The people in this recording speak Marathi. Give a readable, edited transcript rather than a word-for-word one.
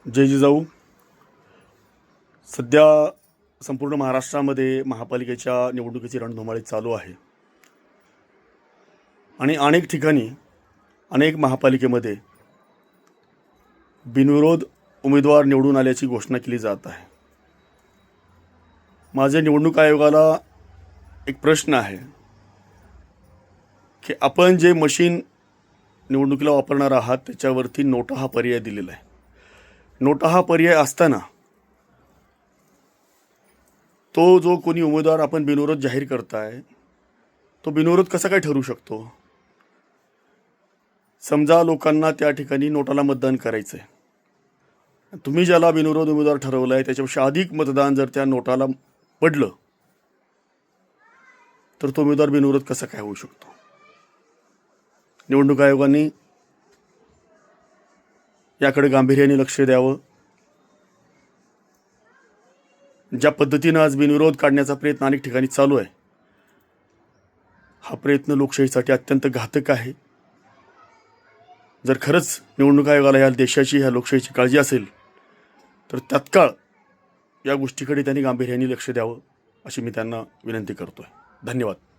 जय जिजाऊ. सध्या संपूर्ण महाराष्ट्रामध्ये महापालिकेच्या निवडणुकीची रणधुमाळी चालू आहे आणि अनेक ठिकाणी अनेक महापालिकेमध्ये बिनविरोध उमेदवार निवडून आल्याची घोषणा केली जात आहे. माझे निवडणूक आयोगाला एक प्रश्न आहे की आपण जे मशीन निवडणुकीला वापरणार आहात त्याच्यावरती नोटा हा पर्याय दिलेला आहे. नोटा हा पर्याय असताना तो जो कोणी उमेदवार आपण बिनविरोध जाहीर करताय तो बिनविरोध कसा काय ठरू शकतो? समजा लोकांना त्या ठिकाणी नोटाला मतदान करायचं आहे, तुम्ही ज्याला बिनविरोध उमेदवार ठरवलं आहे त्याच्यापेक्षा अधिक मतदान जर त्या नोटाला पडलं तर तो उमेदवार बिनविरोध कसा काय होऊ शकतो? निवडणूक आयोगाने याकडे गांभीर्याने लक्ष द्यावं. ज्या पद्धतीनं आज बिनविरोध काढण्याचा प्रयत्न अनेक ठिकाणी चालू आहे, हा प्रयत्न लोकशाहीसाठी अत्यंत घातक आहे. जर खरंच निवडणूक आयोगाला या देशाची ह्या लोकशाहीची काळजी असेल तर तत्काळ या गोष्टीकडे त्यांनी गांभीर्याने लक्ष द्यावं अशी मी त्यांना विनंती करतोय. धन्यवाद.